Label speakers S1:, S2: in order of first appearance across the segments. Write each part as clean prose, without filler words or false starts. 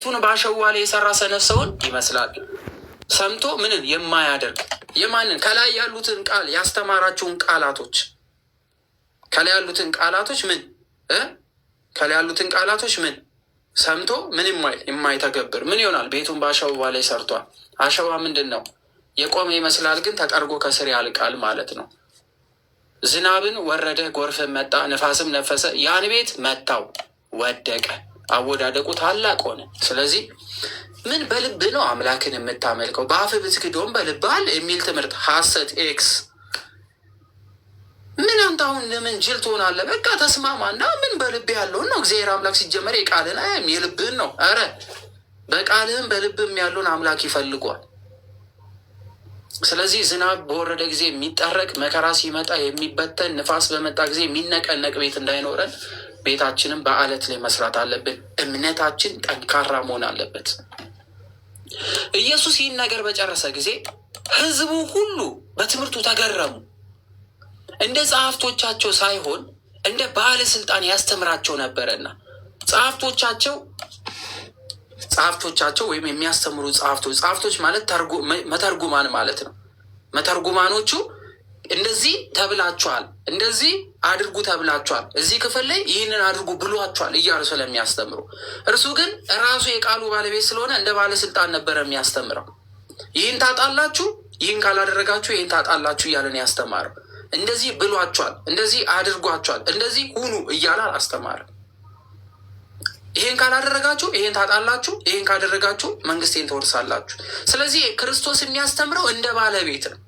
S1: ቱን በአሸዋ ላይ የሰራ ሰነፍ ሰውን ይመስላል። ሰምቶ ምንን የማያደርግ የማንን ከላይ ያሉትን ቃል ያስተማራቸውን ቃላቶች ከላይ ያሉትን ቃላቶች ከላይ ያሉትን ቃላቶች ሰምቶ ምን የማይተገብር ምን ይሆናል? ቤቱን በአሸዋ ላይ ሰርቷል። አሸዋ ምንድን ነው? የቆመ ይመስላል፣ ግን ተጠርጎ ከስር ያልቃል ማለት ነው። ዝናብን ወረደ፣ ጎርፍን መጣ፣ ንፋስም ነፈሰ፣ ያን ቤት መታው፣ ወደቀ፣ አወዳደቁ ታላቅ ሆነ። ስለዚህ ምን በልብ ነው አምላክን የምታመልከው? በአፍ ብትክዶም በልብ አለ የሚል ትምህርት ሐሰት ኤክስ ምን አንተ አሁን ለምን ጅል ትሆናለህ? በቃ ተስማማና ምን በልብ ያለውን ነው። እግዚአብሔር አምላክ ሲጀመር የቃልን የልብህን ነው። ኧረ በቃልህም በልብም ያለውን አምላክ ይፈልጓል። ስለዚህ ዝናብ በወረደ ጊዜ የሚጠረቅ መከራ ሲመጣ የሚበተን ንፋስ በመጣ ጊዜ የሚነቀነቅ ቤት እንዳይኖረን ቤታችንም በአለት ላይ መስራት አለብን። እምነታችን ጠንካራ መሆን አለበት። ኢየሱስ ይህን ነገር በጨረሰ ጊዜ ሕዝቡ ሁሉ በትምህርቱ ተገረሙ። እንደ ጸሐፍቶቻቸው ሳይሆን እንደ ባለስልጣን ያስተምራቸው ነበረና ጸሐፍቶቻቸው ወይም የሚያስተምሩ ጸሐፍቶች ማለት መተርጉማን ማለት ነው። መተርጉማኖቹ እንደዚህ ተብላችኋል፣ እንደዚህ አድርጉ ተብላችኋል፣ እዚህ ክፍል ላይ ይህንን አድርጉ ብሏችኋል እያሉ ስለሚያስተምሩ፣ እርሱ ግን ራሱ የቃሉ ባለቤት ስለሆነ እንደ ባለስልጣን ነበረ የሚያስተምረው። ይህን ታጣላችሁ፣ ይህን ካላደረጋችሁ ይህን ታጣላችሁ እያለን ያስተማረው። እንደዚህ ብሏችኋል፣ እንደዚህ አድርጓችኋል፣ እንደዚህ ሁኑ እያለ አላስተማርም። ይሄን ካላደረጋችሁ ይሄን ታጣላችሁ፣ ይሄን ካደረጋችሁ መንግስቴን ትወርሳላችሁ። ስለዚህ ክርስቶስ የሚያስተምረው እንደ ባለቤት ነው።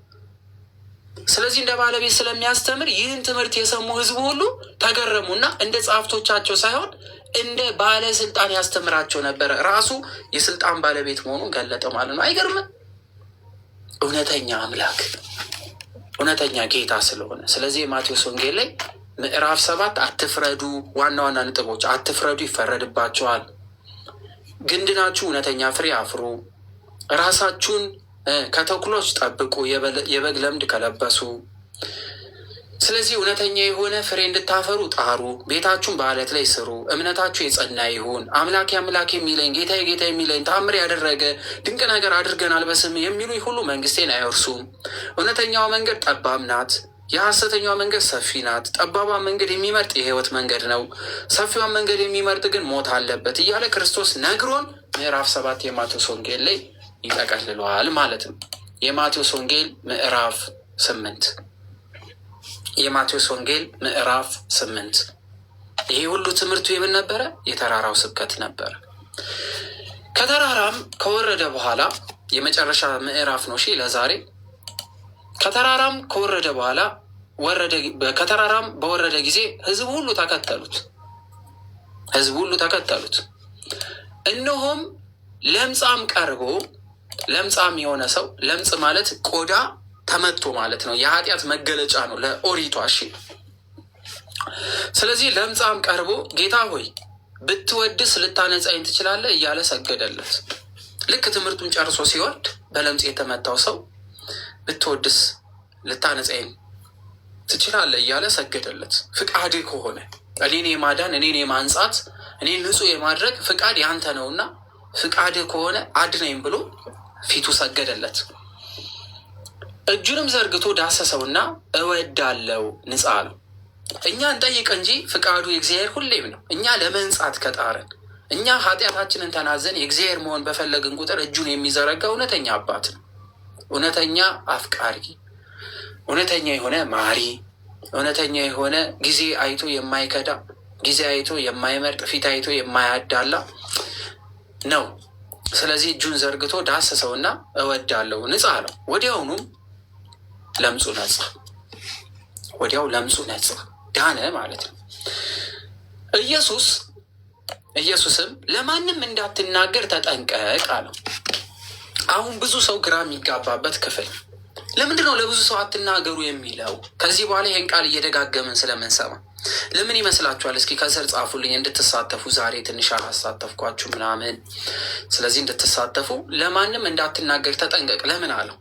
S1: ስለዚህ እንደ ባለቤት ስለሚያስተምር ይህን ትምህርት የሰሙ ህዝቡ ሁሉ ተገረሙና እንደ ጸሐፍቶቻቸው ሳይሆን እንደ ባለስልጣን ያስተምራቸው ነበረ። ራሱ የስልጣን ባለቤት መሆኑን ገለጠ ማለት ነው። አይገርምም? እውነተኛ አምላክ እውነተኛ ጌታ ስለሆነ። ስለዚህ የማቴዎስ ወንጌል ላይ ምዕራፍ 7 አትፍረዱ፣ ዋና ዋና ነጥቦች አትፍረዱ፣ ይፈረድባቸዋል፣ ግንድናችሁ እውነተኛ ፍሬ አፍሩ፣ ራሳችሁን ከተኩሎች ጠብቁ፣ የበግ ለምድ ከለበሱ። ስለዚህ እውነተኛ የሆነ ፍሬ እንድታፈሩ ጣሩ፣ ቤታችሁን በአለት ላይ ስሩ፣ እምነታችሁ የጸና ይሁን። አምላኬ አምላኬ የሚለኝ ጌታዬ ጌታዬ የሚለኝ ታምር ያደረገ ድንቅ ነገር አድርገናል በስም የሚሉ ሁሉ መንግስቴን አይወርሱም። እውነተኛዋ መንገድ ጠባብ ናት፣ የሐሰተኛዋ መንገድ ሰፊ ናት። ጠባቧ መንገድ የሚመርጥ የህይወት መንገድ ነው፣ ሰፊዋን መንገድ የሚመርጥ ግን ሞት አለበት እያለ ክርስቶስ ነግሮን ምዕራፍ 7 የማቴዎስ ወንጌል ላይ ይጠቀልለዋል ማለት ነው። የማቴዎስ ወንጌል ምዕራፍ 8 የማቴዎስ ወንጌል ምዕራፍ 8 ይሄ ሁሉ ትምህርቱ የምን ነበረ? የተራራው ስብከት ነበረ። ከተራራም ከወረደ በኋላ የመጨረሻ ምዕራፍ ነው። ለዛሬ ከተራራም ከወረደ በኋላ ከተራራም በወረደ ጊዜ ህዝቡ ሁሉ ተከተሉት። እነሆም ለምጻም ቀርቦ፣ ለምጻም የሆነ ሰው፣ ለምጽ ማለት ቆዳ ተመቶ ማለት ነው። የኃጢአት መገለጫ ነው ለኦሪቷ። እሺ፣ ስለዚህ ለምጻም ቀርቦ ጌታ ሆይ ብትወድስ ልታነጻኝ ትችላለህ እያለ ሰገደለት። ልክ ትምህርቱን ጨርሶ ሲወርድ በለምጽ የተመታው ሰው ብትወድስ ልታነጻኝ ትችላለህ እያለ ሰገደለት። ፍቃድ ከሆነ እኔን የማዳን እኔን የማንጻት እኔን ንጹሕ የማድረግ ፍቃድ ያንተ ነውና ፍቃድ ከሆነ አድነኝ ብሎ ፊቱ ሰገደለት። እጁንም ዘርግቶ ዳሰሰውና እወዳለው ንጻ አለው። እኛ እንጠይቅ እንጂ ፍቃዱ የእግዚአብሔር ሁሌም ነው። እኛ ለመንጻት ከጣረን፣ እኛ ኃጢአታችንን ተናዘን የእግዚአብሔር መሆን በፈለግን ቁጥር እጁን የሚዘረጋ እውነተኛ አባት ነው። እውነተኛ አፍቃሪ፣ እውነተኛ የሆነ ማሪ፣ እውነተኛ የሆነ ጊዜ አይቶ የማይከዳ፣ ጊዜ አይቶ የማይመርጥ፣ ፊት አይቶ የማያዳላ ነው። ስለዚህ እጁን ዘርግቶ ዳሰሰውና እወዳለው ንጻ አለው። ወዲያውኑም ለምጹ ነጻ፣ ዳነ ማለት ነው። ኢየሱስም ለማንም እንዳትናገር ተጠንቀቅ አለው። አሁን ብዙ ሰው ግራ የሚጋባበት ክፍል ለምንድን ነው ለብዙ ሰው አትናገሩ የሚለው? ከዚህ በኋላ ይህን ቃል እየደጋገምን ስለምንሰማ ለምን ይመስላችኋል? እስኪ ከስር ጻፉልኝ እንድትሳተፉ። ዛሬ ትንሽ አላሳተፍኳችሁ ምናምን። ስለዚህ እንድትሳተፉ። ለማንም እንዳትናገር ተጠንቀቅ ለምን አለው?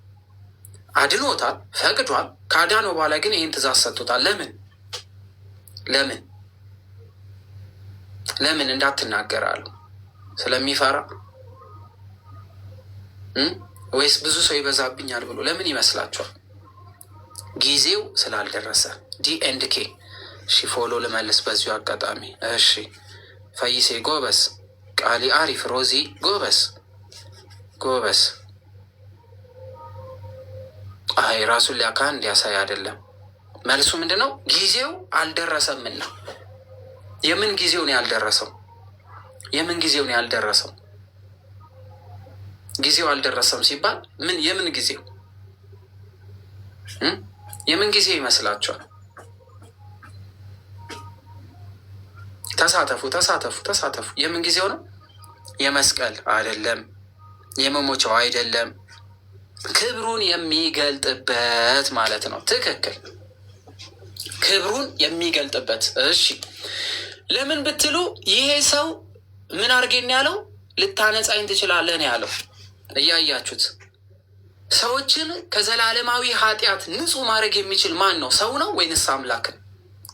S1: አድኖታል፣ ፈቅዷል። ካዳነው በኋላ ግን ይህን ትእዛዝ ሰጥቶታል። ለምን እንዳትናገር አለው? ስለሚፈራ ወይስ ብዙ ሰው ይበዛብኛል ብሎ ለምን ይመስላችኋል? ጊዜው ስላልደረሰ። ዲ&ኬ እሺ፣ ፎሎ ልመልስ በዚሁ አጋጣሚ። እሺ ፈይሴ ጎበስ፣ ቃሊ አሪፍ፣ ሮዚ ጎበስ ጎበስ። አይ ራሱን ሊያካ እንዲያሳይ አይደለም። መልሱ ምንድን ነው? ጊዜው አልደረሰምና። የምን ጊዜው ነው ያልደረሰው? የምን ጊዜው ነው ያልደረሰው? ጊዜው አልደረሰም ሲባል ምን የምን ጊዜው የምን ጊዜ ይመስላችኋል? ተሳተፉ ተሳተፉ ተሳተፉ። የምን ጊዜው ነው? የመስቀል አይደለም፣ የመሞቻው አይደለም፣ ክብሩን የሚገልጥበት ማለት ነው። ትክክል፣ ክብሩን የሚገልጥበት። እሺ ለምን ብትሉ ይሄ ሰው ምን አድርጌን ያለው? ልታነጻኝ ትችላለህ ነው ያለው። እያያችሁት ሰዎችን ከዘላለማዊ ኃጢአት ንጹህ ማድረግ የሚችል ማን ነው? ሰው ነው ወይንስ አምላክ?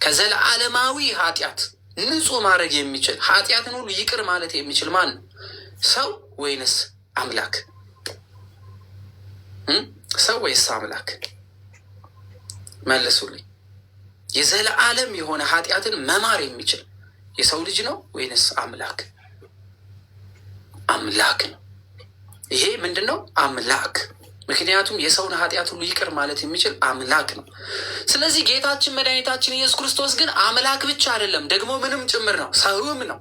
S1: ከዘላለማዊ ኃጢአት ንጹህ ማድረግ የሚችል ኃጢአትን ሁሉ ይቅር ማለት የሚችል ማን ነው? ሰው ወይንስ አምላክ? ሰው ወይስ አምላክ? መልሱልኝ። የዘላለም የሆነ ኃጢአትን መማር የሚችል የሰው ልጅ ነው ወይንስ አምላክ? አምላክ ነው። ይሄ ምንድን ነው? አምላክ። ምክንያቱም የሰውን ኃጢአት ሁሉ ይቅር ማለት የሚችል አምላክ ነው። ስለዚህ ጌታችን መድኃኒታችን ኢየሱስ ክርስቶስ ግን አምላክ ብቻ አይደለም፣ ደግሞ ምንም ጭምር ነው፣ ሰውም ነው።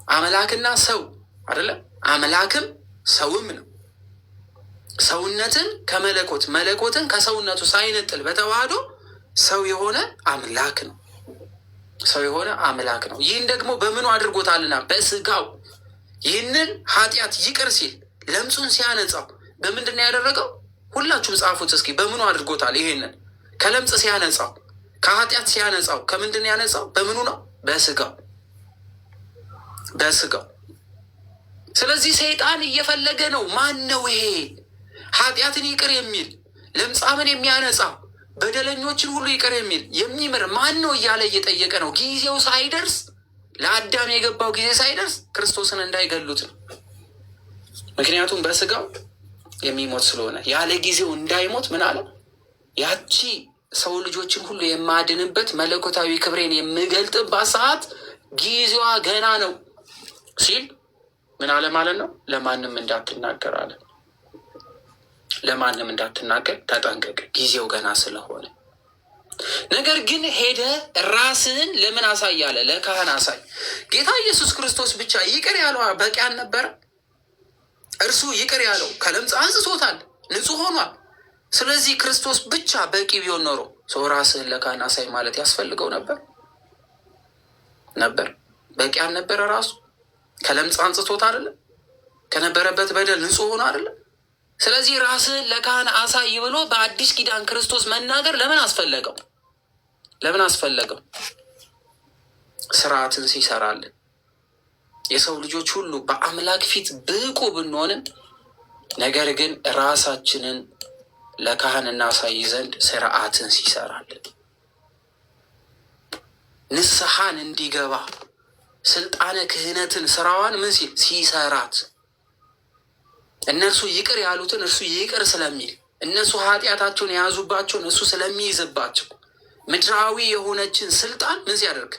S1: አምላክና ሰው አይደለም፣ አምላክም ሰውም ነው። ሰውነትን ከመለኮት መለኮትን ከሰውነቱ ሳይነጥል በተዋህዶ ሰው የሆነ አምላክ ነው። ሰው የሆነ አምላክ ነው። ይህን ደግሞ በምኑ አድርጎታልና? በስጋው። ይህንን ኃጢአት ይቅር ሲል ለምጹን ሲያነጻው በምንድን ነው ያደረገው? ሁላችሁም ጻፉት እስኪ። በምኑ አድርጎታል? ይሄንን ከለምጽ ሲያነጻው፣ ከኃጢአት ሲያነጻው ከምንድን ነው ያነጻው? በምኑ ነው? በስጋው። በስጋው። ስለዚህ ሰይጣን እየፈለገ ነው። ማን ነው ይሄ ኃጢአትን ይቅር የሚል ለምጻምን የሚያነጻ በደለኞችን ሁሉ ይቅር የሚል የሚምር ማን ነው እያለ እየጠየቀ ነው። ጊዜው ሳይደርስ፣ ለአዳም የገባው ጊዜ ሳይደርስ ክርስቶስን እንዳይገሉት ነው። ምክንያቱም በስጋው የሚሞት ስለሆነ ያለ ጊዜው እንዳይሞት ምን አለ? ያቺ ሰው ልጆችን ሁሉ የማድንበት መለኮታዊ ክብሬን የምገልጥባት ሰዓት ጊዜዋ ገና ነው ሲል ምን አለ ማለት ነው? ለማንም እንዳትናገር አለ። ለማንም እንዳትናገር ተጠንቀቅ፣ ጊዜው ገና ስለሆነ። ነገር ግን ሄደ ራስህን ለምን አሳይ አለ? ለካህን አሳይ። ጌታ ኢየሱስ ክርስቶስ ብቻ ይቅር ያለው በቂ አልነበረ? እርሱ ይቅር ያለው ከለምጽ አንጽቶታል፣ ንጹሕ ሆኗል። ስለዚህ ክርስቶስ ብቻ በቂ ቢሆን ኖሮ ሰው ራስህን ለካህን አሳይ ማለት ያስፈልገው ነበር? በቂ አልነበረ? ራሱ ከለምጽ አንጽቶት አይደለም? ከነበረበት በደል ንጹሕ ሆኖ አይደለም? ስለዚህ ራስህን ለካህን አሳይ ብሎ በአዲስ ኪዳን ክርስቶስ መናገር ለምን አስፈለገው? ለምን አስፈለገው? ስርዓትን ሲሰራልን የሰው ልጆች ሁሉ በአምላክ ፊት ብቁ ብንሆንም ነገር ግን ራሳችንን ለካህን እናሳይ ዘንድ ስርዓትን ሲሰራልን ንስሐን እንዲገባ ስልጣነ ክህነትን ስራዋን ምን ሲል ሲሰራት እነርሱ ይቅር ያሉትን እርሱ ይቅር ስለሚል እነሱ ኃጢአታቸውን የያዙባቸውን እሱ ስለሚይዝባቸው ምድራዊ የሆነችን ስልጣን ምን ሲያደርግ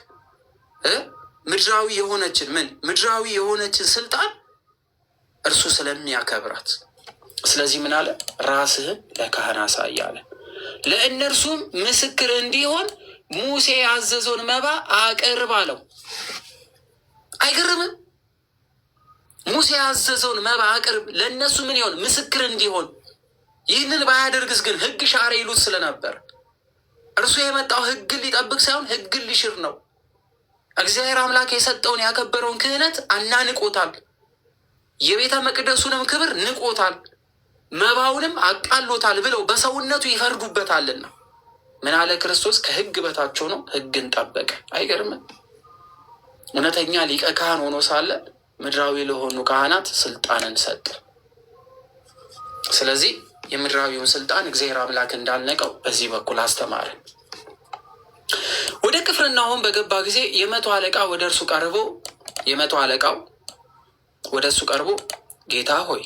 S1: ምድራዊ የሆነችን ስልጣን እርሱ ስለሚያከብራት። ስለዚህ ምን አለ? ራስህን ለካህን አሳይ አለ። ለእነርሱም ምስክር እንዲሆን ሙሴ ያዘዘውን መባ አቅርብ አለው። አይገርምም? ሙሴ ያዘዘውን መባ አቅርብ ለእነሱ ምን ይሆን? ምስክር እንዲሆን። ይህንን ባያደርግስ ግን ሕግ ሻረ ይሉት ስለነበር እርሱ የመጣው ሕግን ሊጠብቅ ሳይሆን ሕግን ሊሽር ነው። እግዚአብሔር አምላክ የሰጠውን ያከበረውን ክህነት አናንቆታል። የቤተ መቅደሱንም ክብር ንቆታል፣ መባውንም አቃሎታል ብለው በሰውነቱ ይፈርዱበታልና ምን አለ ክርስቶስ? ከሕግ በታች ሆኖ ሕግን ጠበቀ። አይገርምም? እውነተኛ ሊቀ ካህን ሆኖ ሳለ ምድራዊ ለሆኑ ካህናት ስልጣንን ሰጠ። ስለዚህ የምድራዊውን ስልጣን እግዚአብሔር አምላክ እንዳልነቀው በዚህ በኩል አስተማረ። ወደ ቅፍርናሆም በገባ ጊዜ የመቶ አለቃው ወደ እርሱ ቀርቦ ጌታ ሆይ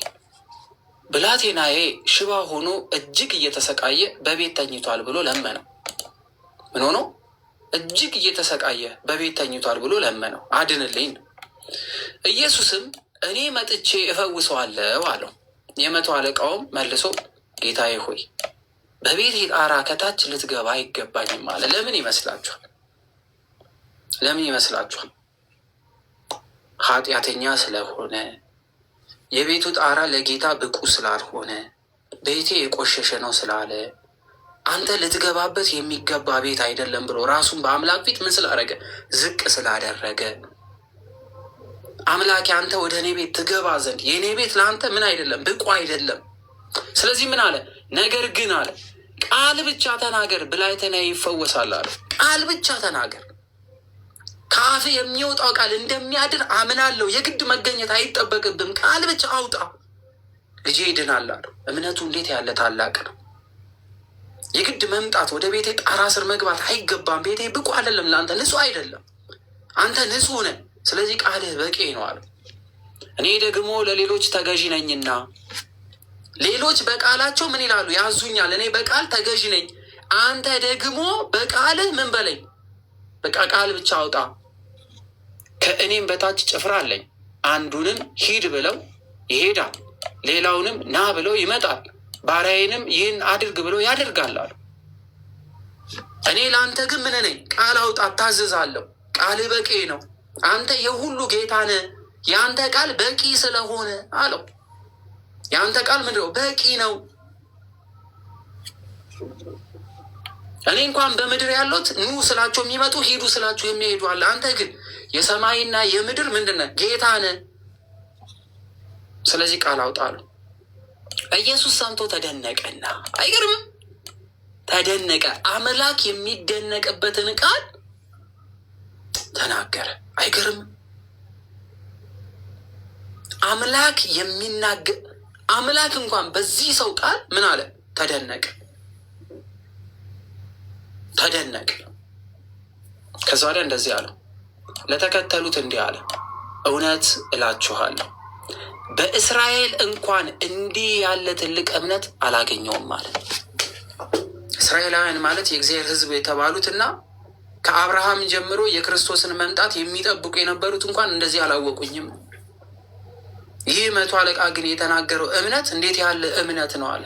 S1: ብላቴናዬ ሽባ ሆኖ እጅግ እየተሰቃየ በቤት ተኝቷል ብሎ ለመነው። ምን ሆኖ? እጅግ እየተሰቃየ በቤት ተኝቷል ብሎ ለመነው። አድንልኝ ነው። ኢየሱስም እኔ መጥቼ እፈውሰዋለሁ አለው። የመቶ አለቃውም መልሶ ጌታዬ ሆይ በቤቴ ጣራ ከታች ልትገባ አይገባኝም አለ። ለምን ይመስላችኋል? ለምን ይመስላችኋል? ኃጢአተኛ ስለሆነ፣ የቤቱ ጣራ ለጌታ ብቁ ስላልሆነ፣ ቤቴ የቆሸሸ ነው ስላለ፣ አንተ ልትገባበት የሚገባ ቤት አይደለም ብሎ ራሱን በአምላክ ፊት ምን ስላደረገ? ዝቅ ስላደረገ። አምላኬ አንተ ወደ እኔ ቤት ትገባ ዘንድ የእኔ ቤት ለአንተ ምን አይደለም? ብቁ አይደለም። ስለዚህ ምን አለ? ነገር ግን አለ ቃል ብቻ ተናገር ብላቴናዬ ይፈወሳል አለ። ቃል ብቻ ተናገር፣ ከአፍ የሚወጣው ቃል እንደሚያድር አምናለሁ። የግድ መገኘት አይጠበቅብም። ቃል ብቻ አውጣ፣ ልጄ ይድናል አለው። እምነቱ እንዴት ያለ ታላቅ ነው! የግድ መምጣት፣ ወደ ቤቴ ጣራ ስር መግባት አይገባም። ቤቴ ብቁ አይደለም፣ ለአንተ ንጹህ አይደለም፣ አንተ ንጹህ ነህ። ስለዚህ ቃልህ በቂ ነው አለው። እኔ ደግሞ ለሌሎች ተገዢ ነኝና፣ ሌሎች በቃላቸው ምን ይላሉ? ያዙኛል። እኔ በቃል ተገዢ ነኝ። አንተ ደግሞ በቃልህ ምን በለኝ? በቃ ቃል ብቻ አውጣ። ከእኔም በታች ጭፍራ አለኝ። አንዱንም ሂድ ብለው ይሄዳል፣ ሌላውንም ና ብለው ይመጣል፣ ባሪያዬንም ይህን አድርግ ብለው ያደርጋል አሉ። እኔ ለአንተ ግን ምን ነኝ? ቃል አውጣ፣ ታዘዛለሁ። ቃልህ በቂ ነው። አንተ የሁሉ ጌታ ነህ። የአንተ ቃል በቂ ስለሆነ አለው። የአንተ ቃል ምንድን ነው? በቂ ነው። እኔ እንኳን በምድር ያሉት ኑ ስላቸው የሚመጡ ሂዱ ስላቸው የሚሄዱ አለ። አንተ ግን የሰማይና የምድር ምንድን ነህ? ጌታ ነህ። ስለዚህ ቃል አውጣ አለው። ኢየሱስ ሰምቶ ተደነቀና፣ አይገርምም? ተደነቀ። አምላክ የሚደነቅበትን ቃል ተናገረ። አይገርምም? አምላክ የሚናገር አምላክ እንኳን በዚህ ሰው ቃል ምን አለ? ተደነቀ። ተደነቀ። ከዛ ወዲያ እንደዚህ አለው፣ ለተከተሉት እንዲህ አለ፣ እውነት እላችኋለሁ በእስራኤል እንኳን እንዲህ ያለ ትልቅ እምነት አላገኘውም ማለት። እስራኤላውያን ማለት የእግዚአብሔር ሕዝብ የተባሉትና ከአብርሃም ጀምሮ የክርስቶስን መምጣት የሚጠብቁ የነበሩት እንኳን እንደዚህ አላወቁኝም። ይህ መቶ አለቃ ግን የተናገረው እምነት እንዴት ያለ እምነት ነው አለ።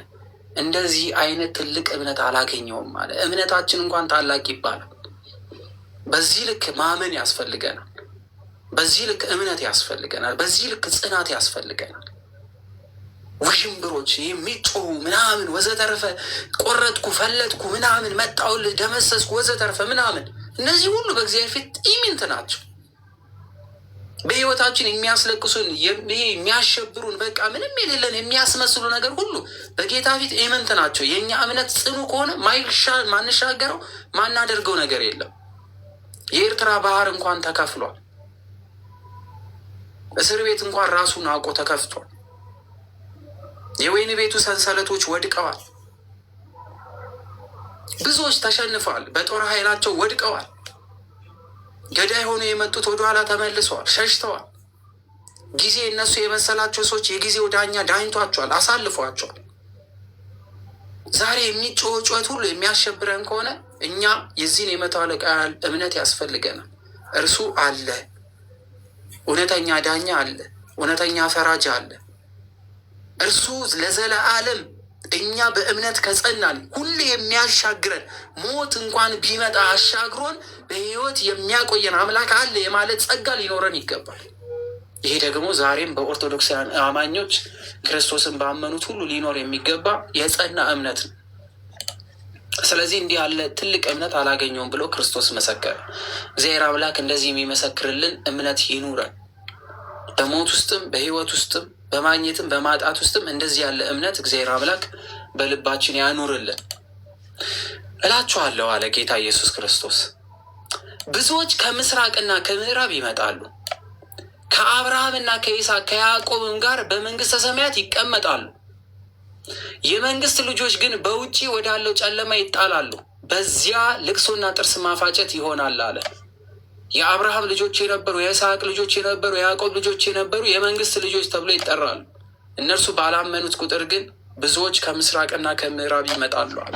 S1: እንደዚህ አይነት ትልቅ እምነት አላገኘውም አለ። እምነታችን እንኳን ታላቅ ይባላል። በዚህ ልክ ማመን ያስፈልገናል። በዚህ ልክ እምነት ያስፈልገናል። በዚህ ልክ ጽናት ያስፈልገናል። ውዥንብሮች የሚጮሁ ምናምን ወዘተርፈ፣ ቆረጥኩ፣ ፈለጥኩ፣ ምናምን መጣሁልህ፣ ደመሰስኩ፣ ወዘተርፈ ምናምን፣ እነዚህ ሁሉ በእግዚአብሔር ፊት ኢሚንት ናቸው። በህይወታችን የሚያስለቅሱን፣ ይሄ የሚያሸብሩን፣ በቃ ምንም የሌለን የሚያስመስሉ ነገር ሁሉ በጌታ ፊት ኢምንት ናቸው። የእኛ እምነት ጽኑ ከሆነ ማንሻገረው ማናደርገው ነገር የለም። የኤርትራ ባህር እንኳን ተከፍሏል። እስር ቤት እንኳን ራሱን አውቆ ተከፍቷል። የወይን ቤቱ ሰንሰለቶች ወድቀዋል። ብዙዎች ተሸንፈዋል። በጦር ኃይላቸው ወድቀዋል። ገዳይ ሆኖ የመጡት ወደኋላ ተመልሰዋል፣ ሸሽተዋል። ጊዜ እነሱ የመሰላቸው ሰዎች የጊዜው ዳኛ ዳኝቷቸዋል፣ አሳልፏቸዋል። ዛሬ የሚጮህ ጩኸት ሁሉ የሚያሸብረን ከሆነ እኛ የዚህን የመቶ አለቃ ያህል እምነት ያስፈልገናል። እርሱ አለ፣ እውነተኛ ዳኛ አለ፣ እውነተኛ ፈራጅ አለ። እርሱ ለዘለዓለም እኛ በእምነት ከጸናን ሁሌ የሚያሻግረን፣ ሞት እንኳን ቢመጣ አሻግሮን በሕይወት የሚያቆየን አምላክ አለ የማለት ጸጋ ሊኖረን ይገባል። ይሄ ደግሞ ዛሬም በኦርቶዶክሳውያን አማኞች ክርስቶስን ባመኑት ሁሉ ሊኖር የሚገባ የጸና እምነት ነው። ስለዚህ እንዲህ ያለ ትልቅ እምነት አላገኘውም ብሎ ክርስቶስ መሰከረ። እግዚአብሔር አምላክ እንደዚህ የሚመሰክርልን እምነት ይኑረን። በሞት ውስጥም በሕይወት ውስጥም በማግኘትም በማጣት ውስጥም እንደዚህ ያለ እምነት እግዚአብሔር አምላክ በልባችን ያኑርልን እላችኋለሁ አለ ጌታ ኢየሱስ ክርስቶስ። ብዙዎች ከምስራቅና ከምዕራብ ይመጣሉ፣ ከአብርሃምና ከይስሐቅ ከያዕቆብም ጋር በመንግሥተ ሰማያት ይቀመጣሉ። የመንግስት ልጆች ግን በውጪ ወዳለው ጨለማ ይጣላሉ፣ በዚያ ልቅሶና ጥርስ ማፋጨት ይሆናል አለ። የአብርሃም ልጆች የነበሩ፣ የይስሐቅ ልጆች የነበሩ፣ የያዕቆብ ልጆች የነበሩ የመንግስት ልጆች ተብሎ ይጠራሉ። እነርሱ ባላመኑት ቁጥር ግን ብዙዎች ከምስራቅና ከምዕራብ ይመጣሉ አለ።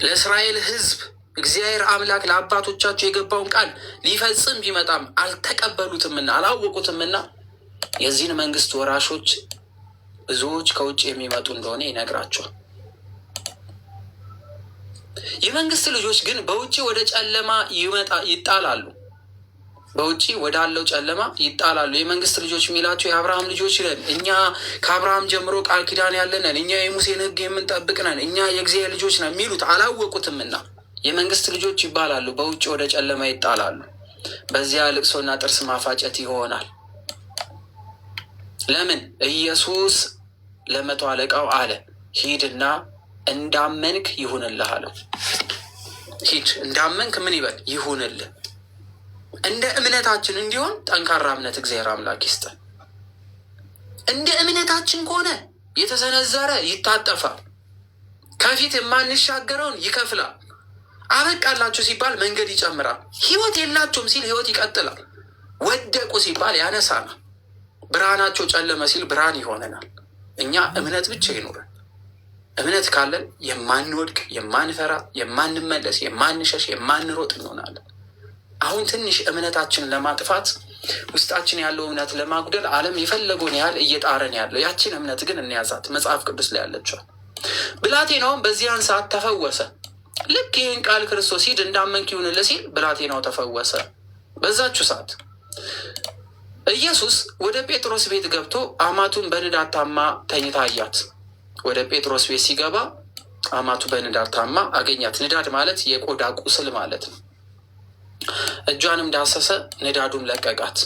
S1: ለእስራኤል ሕዝብ እግዚአብሔር አምላክ ለአባቶቻቸው የገባውን ቃል ሊፈጽም ቢመጣም አልተቀበሉትምና አላወቁትምና የዚህን መንግስት ወራሾች ብዙዎች ከውጭ የሚመጡ እንደሆነ ይነግራቸዋል። የመንግስት ልጆች ግን በውጭ ወደ ጨለማ ይጣላሉ። በውጭ ወዳለው ጨለማ ይጣላሉ። የመንግስት ልጆች የሚላቸው የአብርሃም ልጆች ነን፣ እኛ ከአብርሃም ጀምሮ ቃል ኪዳን ያለን ነን፣ እኛ የሙሴን ሕግ የምንጠብቅ ነን፣ እኛ የእግዚአብሔር ልጆች ነን የሚሉት አላወቁትምና የመንግስት ልጆች ይባላሉ። በውጭ ወደ ጨለማ ይጣላሉ። በዚያ ልቅሶና ጥርስ ማፋጨት ይሆናል። ለምን? ኢየሱስ ለመቶ አለቃው አለ፣ ሂድና እንዳመንክ ይሁንልህ አለው። ሂድ እንዳመንክ ምን ይበል ይሁንልህ። እንደ እምነታችን እንዲሆን ጠንካራ እምነት እግዚአብሔር አምላክ ይስጠን። እንደ እምነታችን ከሆነ የተሰነዘረ ይታጠፋል፣ ከፊት የማንሻገረውን ይከፍላል። አበቃላችሁ ሲባል መንገድ ይጨምራል። ህይወት የላቸውም ሲል ህይወት ይቀጥላል። ወደቁ ሲባል ያነሳናል። ብርሃናቸው ጨለመ ሲል ብርሃን ይሆነናል። እኛ እምነት ብቻ ይኑረን። እምነት ካለን የማንወድቅ፣ የማንፈራ፣ የማንመለስ፣ የማንሸሽ፣ የማንሮጥ እንሆናለን። አሁን ትንሽ እምነታችንን ለማጥፋት ውስጣችን ያለው እምነት ለማጉደል ዓለም የፈለገውን ያህል እየጣረን ያለው ያችን እምነት ግን እንያዛት። መጽሐፍ ቅዱስ ላይ ያለችዋል። ብላቴናውም በዚያን ሰዓት ተፈወሰ። ልክ ይህን ቃል ክርስቶስ ሂድ እንዳመንክ ይሁንልህ ሲል ብላቴናው ተፈወሰ። በዛችሁ ሰዓት ኢየሱስ ወደ ጴጥሮስ ቤት ገብቶ አማቱን በንዳድ ታማ ተኝታ አያት። ወደ ጴጥሮስ ቤት ሲገባ አማቱ በንዳድ ታማ አገኛት። ንዳድ ማለት የቆዳ ቁስል ማለት ነው። እጇንም ዳሰሰ፣ ንዳዱም ለቀቃት።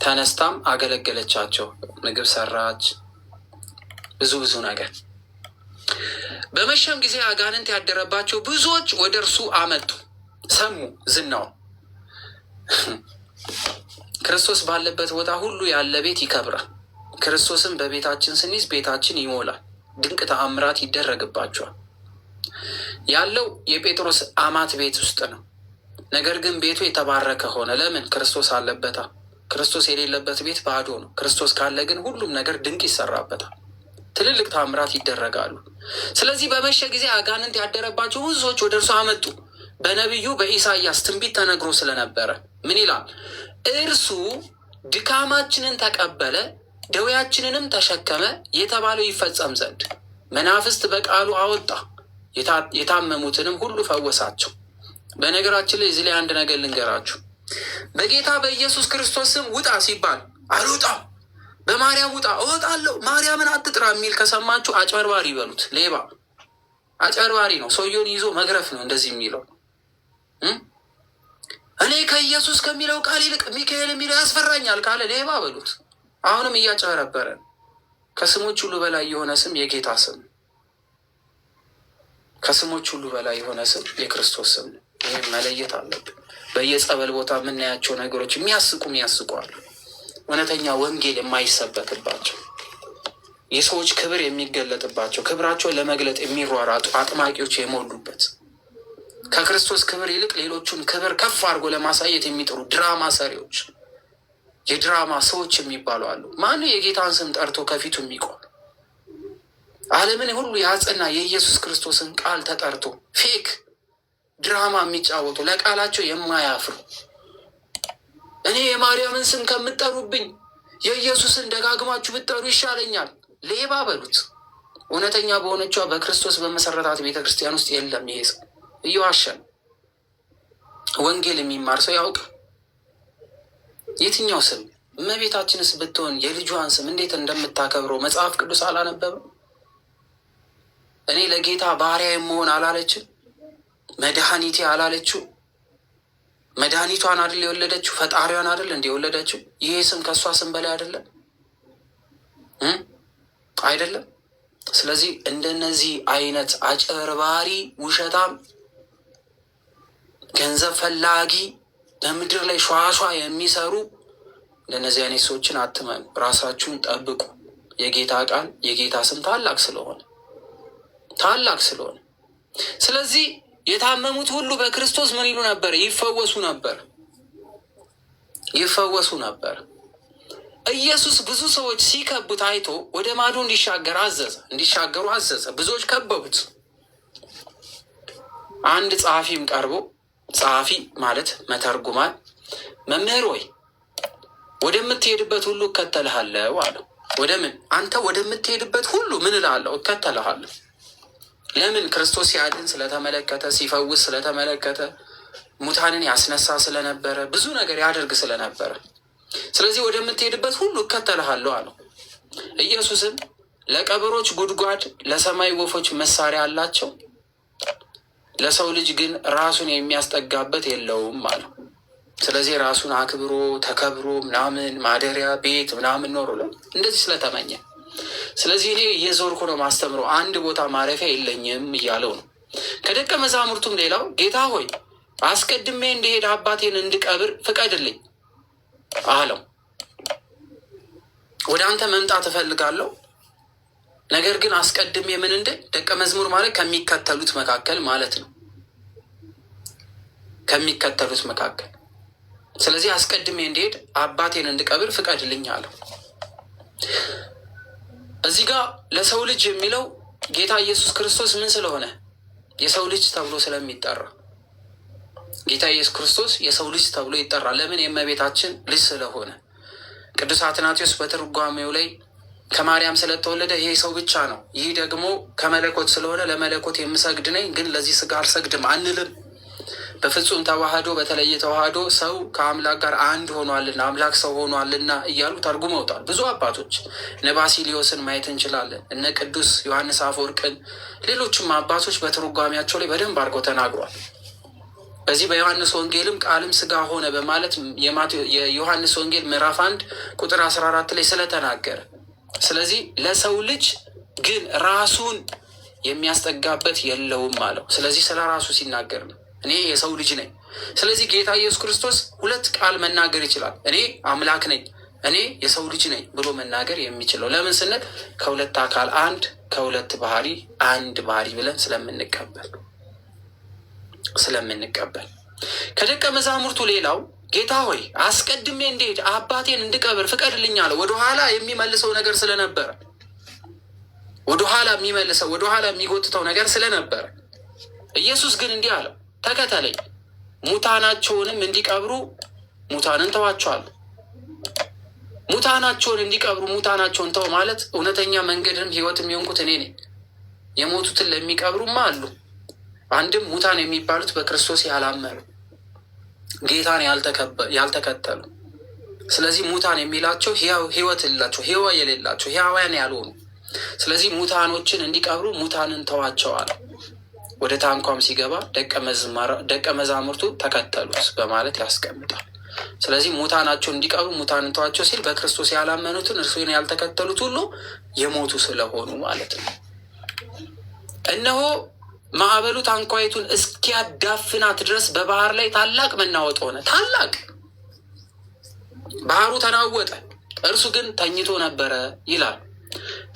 S1: ተነስታም አገለገለቻቸው። ምግብ ሰራች፣ ብዙ ነገር። በመሸም ጊዜ አጋንንት ያደረባቸው ብዙዎች ወደ እርሱ አመጡ። ሰሙ ዝናው። ክርስቶስ ባለበት ቦታ ሁሉ ያለ ቤት ይከብራል። ክርስቶስን በቤታችን ስንይዝ ቤታችን ይሞላል። ድንቅ ተአምራት ይደረግባቸዋል። ያለው የጴጥሮስ አማት ቤት ውስጥ ነው። ነገር ግን ቤቱ የተባረከ ሆነ። ለምን? ክርስቶስ አለበታ። ክርስቶስ የሌለበት ቤት ባዶ ነው። ክርስቶስ ካለ ግን ሁሉም ነገር ድንቅ ይሰራበታል። ትልልቅ ተአምራት ይደረጋሉ። ስለዚህ በመሸ ጊዜ አጋንንት ያደረባቸው ብዙ ሰዎች ወደ እርሱ አመጡ። በነቢዩ በኢሳይያስ ትንቢት ተነግሮ ስለነበረ ምን ይላል? እርሱ ድካማችንን ተቀበለ ደዌያችንንም ተሸከመ የተባለው ይፈጸም ዘንድ መናፍስት በቃሉ አወጣ፣ የታመሙትንም ሁሉ ፈወሳቸው። በነገራችን ላይ እዚህ ላይ አንድ ነገር ልንገራችሁ። በጌታ በኢየሱስ ክርስቶስ ስም ውጣ ሲባል አልወጣም፣ በማርያም ውጣ እወጣለሁ፣ ማርያምን አትጥራ የሚል ከሰማችሁ አጭበርባሪ ይበሉት። ሌባ አጭበርባሪ ነው። ሰውየውን ይዞ መግረፍ ነው እንደዚህ የሚለው። እኔ ከኢየሱስ ከሚለው ቃል ይልቅ ሚካኤል የሚለው ያስፈራኛል ካለ ሌባ በሉት። አሁንም እያጭበረበረ። ከስሞች ሁሉ በላይ የሆነ ስም የጌታ ስም፣ ከስሞች ሁሉ በላይ የሆነ ስም የክርስቶስ ስም ነው። ይህም መለየት አለብን። በየጸበል ቦታ የምናያቸው ነገሮች የሚያስቁ አሉ። እውነተኛ ወንጌል የማይሰበክባቸው፣ የሰዎች ክብር የሚገለጥባቸው፣ ክብራቸውን ለመግለጥ የሚሯራጡ አጥማቂዎች የሞሉበት፣ ከክርስቶስ ክብር ይልቅ ሌሎቹን ክብር ከፍ አድርጎ ለማሳየት የሚጥሩ ድራማ ሰሪዎች፣ የድራማ ሰዎች የሚባሉ አሉ። ማን የጌታን ስም ጠርቶ ከፊቱ የሚቆም ዓለምን ሁሉ ያጸና የኢየሱስ ክርስቶስን ቃል ተጠርቶ ፌክ ድራማ የሚጫወቱ ለቃላቸው የማያፍሩ፣ እኔ የማርያምን ስም ከምትጠሩብኝ የኢየሱስን ደጋግማችሁ ብትጠሩ ይሻለኛል። ሌባ በሉት። እውነተኛ በሆነችዋ በክርስቶስ በመሰረታት ቤተ ክርስቲያን ውስጥ የለም ይሄ ሰው። እየዋሸን ወንጌል የሚማር ሰው ያውቅ። የትኛው ስም? እመቤታችንስ ብትሆን የልጇን ስም እንዴት እንደምታከብረው መጽሐፍ ቅዱስ አላነበብም? እኔ ለጌታ ባሪያ የመሆን አላለችም? መድኃኒቴ አላለችው? መድኃኒቷን አይደል የወለደችው? ፈጣሪዋን አይደል እንደ የወለደችው? ይሄ ስም ከእሷ ስም በላይ አይደለም አይደለም? ስለዚህ እንደነዚህ አይነት አጭበርባሪ፣ ውሸታም፣ ገንዘብ ፈላጊ፣ በምድር ላይ ሸዋሿ የሚሰሩ እንደነዚህ አይነት ሰዎችን አትመኑ። ራሳችሁን ጠብቁ። የጌታ ቃል የጌታ ስም ታላቅ ስለሆነ ስለዚህ የታመሙት ሁሉ በክርስቶስ ምን ይሉ ነበር? ይፈወሱ ነበር። ኢየሱስ ብዙ ሰዎች ሲከቡት አይቶ ወደ ማዶ እንዲሻገሩ አዘዘ። ብዙዎች ከበቡት። አንድ ጸሐፊም ቀርቦ፣ ጸሐፊ ማለት መተርጉማን፣ መምህር ወይ ወደምትሄድበት ሁሉ እከተልሃለሁ አለው። ወደ ምን? አንተ ወደምትሄድበት ሁሉ ምን እላለሁ? እከተልሃለሁ። ለምን? ክርስቶስ ሲያድን ስለተመለከተ፣ ሲፈውስ ስለተመለከተ፣ ሙታንን ያስነሳ ስለነበረ፣ ብዙ ነገር ያደርግ ስለነበረ፣ ስለዚህ ወደምትሄድበት ሁሉ እከተልሃለሁ አለው። ኢየሱስም ለቀበሮች ጉድጓድ፣ ለሰማይ ወፎች መሳሪያ አላቸው፣ ለሰው ልጅ ግን ራሱን የሚያስጠጋበት የለውም አለው። ስለዚህ ራሱን አክብሮ ተከብሮ ምናምን ማደሪያ ቤት ምናምን ኖሮ እንደዚህ ስለተመኘ፣ ስለዚህ እኔ እየዞርኩ ነው ማስተምረው፣ አንድ ቦታ ማረፊያ የለኝም እያለው ነው። ከደቀ መዛሙርቱም ሌላው ጌታ ሆይ አስቀድሜ እንድሄድ አባቴን እንድቀብር ፍቀድልኝ አለው። ወደ አንተ መምጣት እፈልጋለሁ፣ ነገር ግን አስቀድሜ ምን እንድል። ደቀ መዝሙር ማለት ከሚከተሉት መካከል ማለት ነው፣ ከሚከተሉት መካከል። ስለዚህ አስቀድሜ እንድሄድ አባቴን እንድቀብር ፍቀድልኝ አለው። እዚህ ጋር ለሰው ልጅ የሚለው ጌታ ኢየሱስ ክርስቶስ ምን ስለሆነ? የሰው ልጅ ተብሎ ስለሚጠራ ጌታ ኢየሱስ ክርስቶስ የሰው ልጅ ተብሎ ይጠራል። ለምን? የእመቤታችን ልጅ ስለሆነ። ቅዱስ አትናቴዎስ በትርጓሜው ላይ ከማርያም ስለተወለደ ይሄ ሰው ብቻ ነው፣ ይህ ደግሞ ከመለኮት ስለሆነ ለመለኮት የምሰግድ ነኝ፣ ግን ለዚህ ስጋ አልሰግድም አንልም። በፍጹም ተዋህዶ በተለየ ተዋህዶ ሰው ከአምላክ ጋር አንድ ሆኗልና አምላክ ሰው ሆኗልና እያሉ ተርጉመውታል ብዙ አባቶች። እነ ባሲሊዮስን ማየት እንችላለን፣ እነ ቅዱስ ዮሐንስ አፈወርቅን፣ ሌሎችም አባቶች በትርጓሜያቸው ላይ በደንብ አድርገው ተናግሯል። በዚህ በዮሐንስ ወንጌልም ቃልም ስጋ ሆነ በማለት የዮሐንስ ወንጌል ምዕራፍ 1 ቁጥር 14 ላይ ስለተናገረ፣ ስለዚህ ለሰው ልጅ ግን ራሱን የሚያስጠጋበት የለውም አለው። ስለዚህ ስለ ራሱ ሲናገር ነው፣ እኔ የሰው ልጅ ነኝ። ስለዚህ ጌታ ኢየሱስ ክርስቶስ ሁለት ቃል መናገር ይችላል። እኔ አምላክ ነኝ፣ እኔ የሰው ልጅ ነኝ ብሎ መናገር የሚችለው ለምን ስንል ከሁለት አካል አንድ፣ ከሁለት ባህሪ አንድ ባህሪ ብለን ስለምንቀበል ከደቀ መዛሙርቱ ሌላው ጌታ ሆይ አስቀድሜ እንድሄድ አባቴን እንድቀብር ፍቀድልኝ አለ። ወደኋላ የሚመልሰው ነገር ስለነበረ፣ ወደኋላ የሚጎትተው ነገር ስለነበረ ኢየሱስ ግን እንዲህ አለው፣ ተከተለኝ፣ ሙታናቸውንም እንዲቀብሩ ሙታንን ተዋቸዋለሁ። ሙታናቸውን እንዲቀብሩ ሙታናቸውን ተው ማለት እውነተኛ መንገድን ሕይወትም የሆንኩት እኔ ነኝ። የሞቱትን ለሚቀብሩማ አሉ። አንድም ሙታን የሚባሉት በክርስቶስ ያላመኑ ጌታን ያልተከተሉ። ስለዚህ ሙታን የሚላቸው ሕይወት የሌላቸው የሌላቸው ሕያዋን ያልሆኑ። ስለዚህ ሙታኖችን እንዲቀብሩ ሙታንን ተዋቸዋል። ወደ ታንኳም ሲገባ ደቀ መዛሙርቱ ተከተሉት በማለት ያስቀምጣል። ስለዚህ ሙታናቸውን እንዲቀብሩ ሙታንን ተዋቸው ሲል በክርስቶስ ያላመኑትን እርሱን ያልተከተሉት ሁሉ የሞቱ ስለሆኑ ማለት ነው። እነሆ ማዕበሉ ታንኳይቱን እስኪያዳፍናት ድረስ በባህር ላይ ታላቅ መናወጥ ሆነ። ታላቅ ባህሩ ተናወጠ፣ እርሱ ግን ተኝቶ ነበረ ይላል።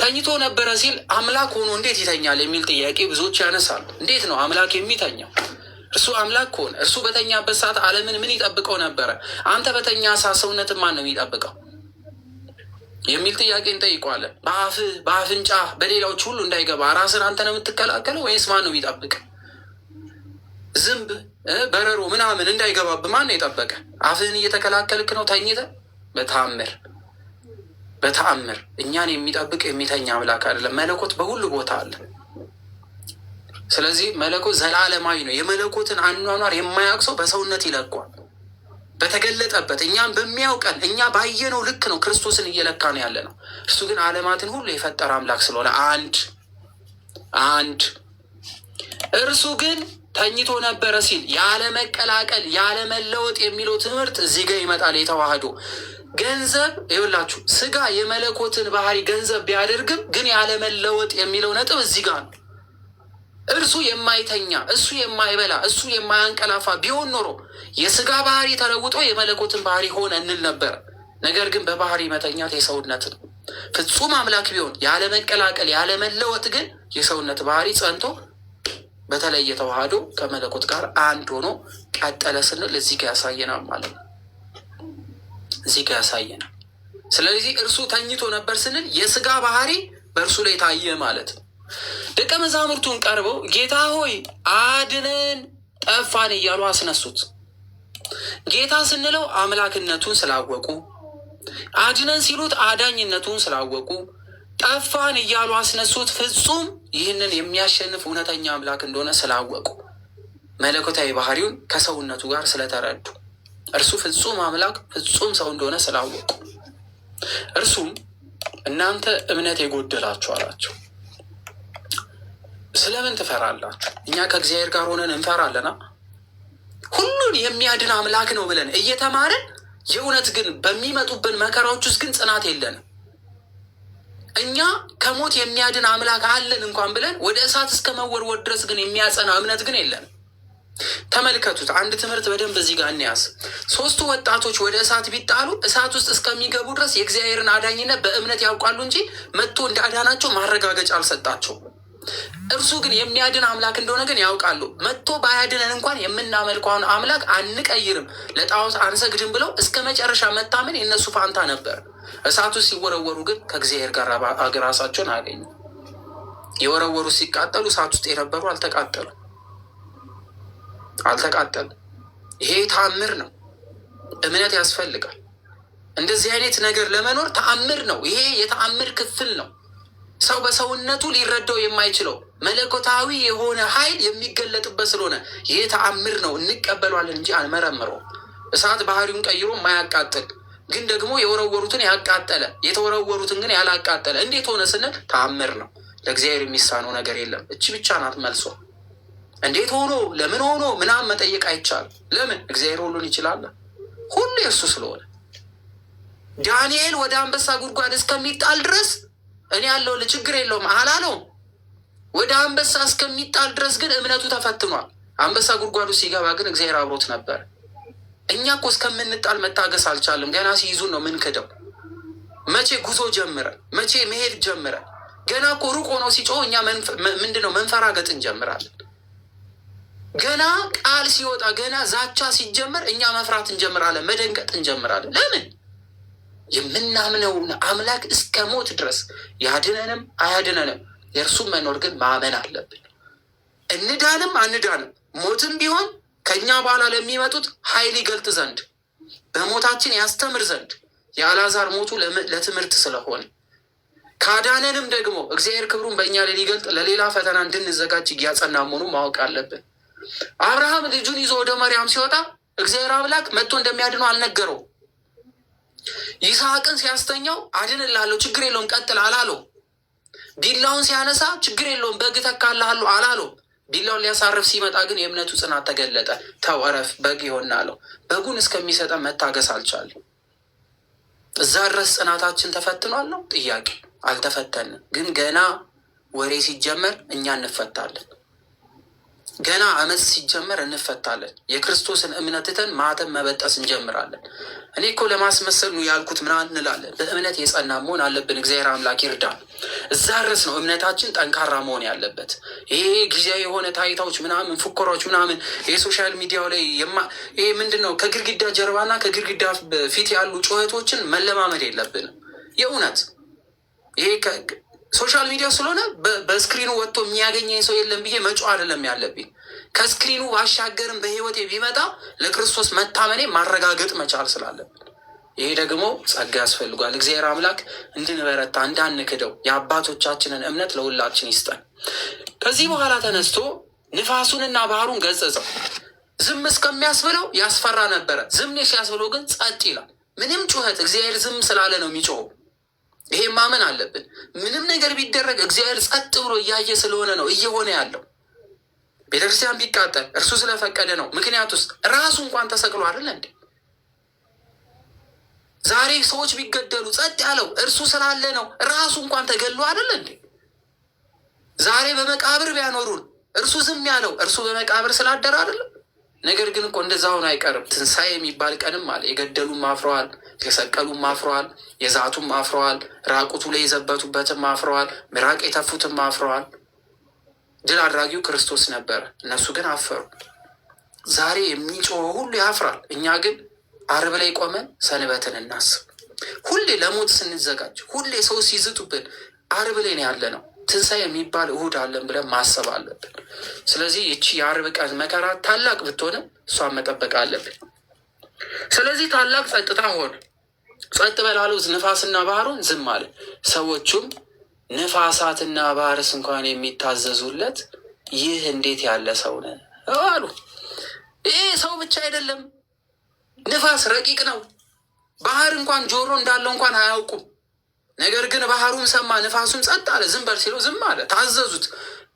S1: ተኝቶ ነበረ ሲል አምላክ ሆኖ እንዴት ይተኛል የሚል ጥያቄ ብዙዎች ያነሳሉ። እንዴት ነው አምላክ የሚተኛው? እርሱ አምላክ ከሆነ እርሱ በተኛበት ሰዓት ዓለምን ምን ይጠብቀው ነበረ? አንተ በተኛ ሰዓት ሰውነትን ማን ነው የሚጠብቀው የሚል ጥያቄ እንጠይቋለን። በአፍንጫ በሌላዎች ሁሉ እንዳይገባ ራስን አንተ ነው የምትከላከለው ወይስ ማን ነው የሚጠብቅ? ዝንብ በረሮ ምናምን እንዳይገባብ ማን ነው የጠበቀ? አፍህን እየተከላከልክ ነው ተኝተህ? በተአምር እኛን የሚጠብቅ የሚተኛ አምላክ አይደለም። መለኮት በሁሉ ቦታ አለ። ስለዚህ መለኮት ዘላለማዊ ነው። የመለኮትን አኗኗር የማያውቅ ሰው በሰውነት ይለቋል። በተገለጠበት እኛም በሚያውቀን እኛ ባየነው ልክ ነው ክርስቶስን እየለካን ያለ ነው። እርሱ ግን ዓለማትን ሁሉ የፈጠረ አምላክ ስለሆነ አንድ እርሱ ግን ተኝቶ ነበረ ሲል ያለመቀላቀል ያለመለወጥ የሚለው ትምህርት እዚህ ጋር ይመጣል። የተዋህዶ ገንዘብ ይኸውላችሁ፣ ስጋ የመለኮትን ባህሪ ገንዘብ ቢያደርግም ግን ያለመለወጥ የሚለው ነጥብ እዚህ ጋር ነው። እርሱ የማይተኛ እሱ የማይበላ እሱ የማያንቀላፋ ቢሆን ኖሮ የስጋ ባህሪ ተለውጦ የመለኮትን ባህሪ ሆነ እንል ነበር። ነገር ግን በባህሪ መተኛት የሰውነት ነው። ፍጹም አምላክ ቢሆን ያለመቀላቀል ያለመለወጥ ግን የሰውነት ባህሪ ጸንቶ በተለየ ተዋህዶ ከመለኮት ጋር አንድ ሆኖ ቀጠለ ስንል እዚህ ጋር ያሳየናል ማለት ነው። እዚህ ጋር ያሳየናል። ስለዚህ እርሱ ተኝቶ ነበር ስንል የስጋ ባህሪ በእርሱ ላይ ታየ ማለት ነው። ደቀ መዛሙርቱን ቀርበው ጌታ ሆይ አድነን ጠፋን እያሉ አስነሱት። ጌታ ስንለው አምላክነቱን ስላወቁ፣ አድነን ሲሉት አዳኝነቱን ስላወቁ ጠፋን እያሉ አስነሱት። ፍጹም ይህንን የሚያሸንፍ እውነተኛ አምላክ እንደሆነ ስላወቁ፣ መለኮታዊ ባህሪውን ከሰውነቱ ጋር ስለተረዱ፣ እርሱ ፍጹም አምላክ ፍጹም ሰው እንደሆነ ስላወቁ፣ እርሱም እናንተ እምነት የጎደላችሁ አላቸው። ስለምን ትፈራላችሁ? እኛ ከእግዚአብሔር ጋር ሆነን እንፈራለና? ሁሉን የሚያድን አምላክ ነው ብለን እየተማርን የእውነት ግን በሚመጡብን መከራዎች ውስጥ ግን ጽናት የለንም። እኛ ከሞት የሚያድን አምላክ አለን እንኳን ብለን ወደ እሳት እስከ መወርወር ድረስ ግን የሚያጸና እምነት ግን የለንም። ተመልከቱት። አንድ ትምህርት በደንብ እዚህ ጋር እንያዝ። 3 ወጣቶች ወደ እሳት ቢጣሉ እሳት ውስጥ እስከሚገቡ ድረስ የእግዚአብሔርን አዳኝነት በእምነት ያውቃሉ እንጂ መጥቶ እንደ አዳናቸው ማረጋገጫ አልሰጣቸው። እርሱ ግን የሚያድን አምላክ እንደሆነ ግን ያውቃሉ። መጥቶ ባያድነን እንኳን የምናመልከውን አምላክ አንቀይርም፣ ለጣዖት አንሰግድም ብለው እስከ መጨረሻ መታመን የእነሱ ፋንታ ነበር። እሳቱ ሲወረወሩ ግን ከእግዚአብሔር ጋር ራሳቸውን አገኙ። የወረወሩ ሲቃጠሉ እሳት ውስጥ የነበሩ አልተቃጠሉ። ይሄ ተአምር ነው። እምነት ያስፈልጋል። እንደዚህ አይነት ነገር ለመኖር ተአምር ነው። ይሄ የተአምር ክፍል ነው። ሰው በሰውነቱ ሊረዳው የማይችለው መለኮታዊ የሆነ ኃይል የሚገለጥበት ስለሆነ ይሄ ተአምር ነው። እንቀበሏለን እንጂ አንመረምረውም። እሳት ባህሪውን ቀይሮ የማያቃጥል ግን ደግሞ የወረወሩትን ያቃጠለ የተወረወሩትን ግን ያላቃጠለ እንዴት ሆነ ስንል ተአምር ነው። ለእግዚአብሔር የሚሳነው ነገር የለም። እቺ ብቻ ናት መልሶ። እንዴት ሆኖ ለምን ሆኖ ምናምን መጠየቅ አይቻልም። ለምን? እግዚአብሔር ሁሉን ይችላል። ሁሉ የእርሱ ስለሆነ ዳንኤል ወደ አንበሳ ጉድጓድ እስከሚጣል ድረስ እኔ ያለው ችግር የለውም አላለውም። ወደ አንበሳ እስከሚጣል ድረስ ግን እምነቱ ተፈትኗል። አንበሳ ጉድጓዱ ሲገባ ግን እግዚአብሔር አብሮት ነበር። እኛ እኮ እስከምንጣል መታገስ አልቻልም። ገና ሲይዙን ነው ምንክደው። መቼ ጉዞ ጀምረን መቼ መሄድ ጀምረን ገና እኮ ሩቅ ሆኖ ሲጮህ እኛ ምንድነው መንፈራገጥ እንጀምራለን። ገና ቃል ሲወጣ ገና ዛቻ ሲጀመር እኛ መፍራት እንጀምራለን፣ መደንቀጥ እንጀምራለን። ለምን? የምናምነውን አምላክ እስከ ሞት ድረስ ያድነንም አያድነንም የእርሱም መኖር ግን ማመን አለብን። እንዳንም አንዳንም ሞትም ቢሆን ከእኛ በኋላ ለሚመጡት ኃይል ይገልጥ ዘንድ በሞታችን ያስተምር ዘንድ የአልዓዛር ሞቱ ለትምህርት ስለሆነ ካዳነንም ደግሞ እግዚአብሔር ክብሩን በእኛ ላይ ሊገልጥ ለሌላ ፈተና እንድንዘጋጅ እያጸና መሆኑ ማወቅ አለብን። አብርሃም ልጁን ይዞ ወደ መርያም ሲወጣ እግዚአብሔር አምላክ መጥቶ እንደሚያድነው አልነገረው። ይስሐቅን ሲያስተኛው አድንልሃለሁ ችግር የለውም ቀጥል አላለው። ቢላውን ሲያነሳ ችግር የለውም በግ እተካልሃለሁ አላለው። ቢላውን ሊያሳርፍ ሲመጣ ግን የእምነቱ ጽናት ተገለጠ። ተው እረፍ በግ ይሆን አለው። በጉን እስከሚሰጠን መታገስ አልቻለም። እዛ ድረስ ጽናታችን ተፈትኗል ነው ጥያቄ? አልተፈተንም። ግን ገና ወሬ ሲጀመር እኛ እንፈታለን። ገና አመፅ ሲጀመር እንፈታለን። የክርስቶስን እምነት ትተን ማተም መበጠስ እንጀምራለን። እኔ እኮ ለማስመሰል ነው ያልኩት ምናምን እንላለን። በእምነት የጸና መሆን አለብን። እግዚአብሔር አምላክ ይርዳል። እዛ ድረስ ነው እምነታችን ጠንካራ መሆን ያለበት። ይሄ ጊዜያዊ የሆነ ታይታዎች ምናምን ፉከራዎች ምናምን የሶሻል ሚዲያው ላይ ይሄ ምንድን ነው ከግድግዳ ጀርባና ከግድግዳ ፊት ያሉ ጩኸቶችን መለማመድ የለብንም። የእውነት ይሄ ሶሻል ሚዲያ ስለሆነ በስክሪኑ ወጥቶ የሚያገኘኝ ሰው የለም ብዬ መጮህ አይደለም ያለብኝ። ከስክሪኑ ባሻገርም በህይወቴ ቢመጣ ለክርስቶስ መታመኔ ማረጋገጥ መቻል ስላለብን፣ ይሄ ደግሞ ጸጋ ያስፈልጓል። እግዚአብሔር አምላክ እንድንበረታ እንዳንክደው የአባቶቻችንን እምነት ለሁላችን ይስጠን። ከዚህ በኋላ ተነስቶ ንፋሱንና ባህሩን ገሰጸው። ዝም እስከሚያስብለው ያስፈራ ነበረ። ዝም ሲያስብለው ግን ጸጥ ይላል። ምንም ጩኸት እግዚአብሔር ዝም ስላለ ነው የሚጮኸው። ይሄ ማመን አለብን። ምንም ነገር ቢደረግ እግዚአብሔር ጸጥ ብሎ እያየ ስለሆነ ነው እየሆነ ያለው። ቤተክርስቲያን ቢቃጠል እርሱ ስለፈቀደ ነው። ምክንያት ውስጥ ራሱ እንኳን ተሰቅሎ አይደለ እንዴ? ዛሬ ሰዎች ቢገደሉ ጸጥ ያለው እርሱ ስላለ ነው። ራሱ እንኳን ተገሎ አይደለ እንዴ? ዛሬ በመቃብር ቢያኖሩን እርሱ ዝም ያለው እርሱ በመቃብር ስላደረ አይደለም። ነገር ግን እኮ እንደዛ ሆኖ አይቀርም። ትንሣኤ የሚባል ቀንም አለ። የገደሉም አፍረዋል፣ የሰቀሉም አፍረዋል፣ የዛቱም አፍረዋል፣ ራቁቱ ላይ የዘበቱበትም አፍረዋል፣ ምራቅ የተፉትም አፍረዋል። ድል አድራጊው ክርስቶስ ነበረ፣ እነሱ ግን አፈሩ። ዛሬ የሚጮኸው ሁሉ ያፍራል። እኛ ግን አርብ ላይ ቆመን ሰንበትን እናስብ። ሁሌ ለሞት ስንዘጋጅ፣ ሁሌ ሰው ሲዝቱብን አርብ ላይ ነው ያለ ነው። ትንሣኤ የሚባል እሁድ አለን ብለን ማሰብ አለብን። ስለዚህ ይቺ የአርብ ቀን መከራ ታላቅ ብትሆንም እሷን መጠበቅ አለብን። ስለዚህ ታላቅ ጸጥታ ሆነ። ጸጥ በላሉት ንፋስና ባህሩን ዝም አለ። ሰዎቹም ንፋሳትና ባህርስ እንኳን የሚታዘዙለት ይህ እንዴት ያለ ሰው ነው አሉ። ይህ ሰው ብቻ አይደለም፣ ንፋስ ረቂቅ ነው። ባህር እንኳን ጆሮ እንዳለው እንኳን አያውቁም። ነገር ግን ባህሩም ሰማ፣ ንፋሱም ጸጥ አለ። ዝም በል ሲለው ዝም አለ፣ ታዘዙት።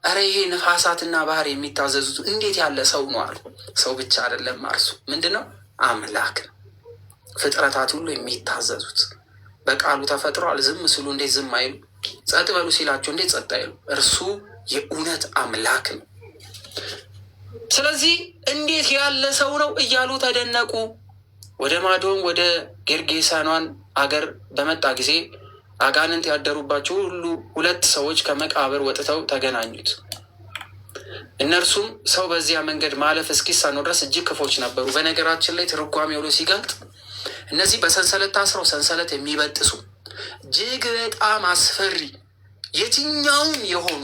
S1: እረ ይሄ ንፋሳትና ባህር የሚታዘዙት እንዴት ያለ ሰው ነው አሉ። ሰው ብቻ አይደለም፣ እርሱ ምንድን ነው? አምላክ ነው። ፍጥረታት ሁሉ የሚታዘዙት በቃሉ ተፈጥሯል። ዝም ሲሉ እንዴት ዝም አይሉ? ጸጥ በሉ ሲላቸው እንዴት ጸጥ አይሉ? እርሱ የእውነት አምላክ ነው። ስለዚህ እንዴት ያለ ሰው ነው እያሉ ተደነቁ። ወደ ማዶም ወደ ጌርጌሳኗን አገር በመጣ ጊዜ አጋንንት ያደሩባቸው ሁሉ 2 ሰዎች ከመቃብር ወጥተው ተገናኙት። እነርሱም ሰው በዚያ መንገድ ማለፍ እስኪሳነው ድረስ እጅግ ክፎች ነበሩ። በነገራችን ላይ ትርጓሜ ብሎ ሲገልጥ እነዚህ በሰንሰለት ታስረው ሰንሰለት የሚበጥሱ እጅግ በጣም አስፈሪ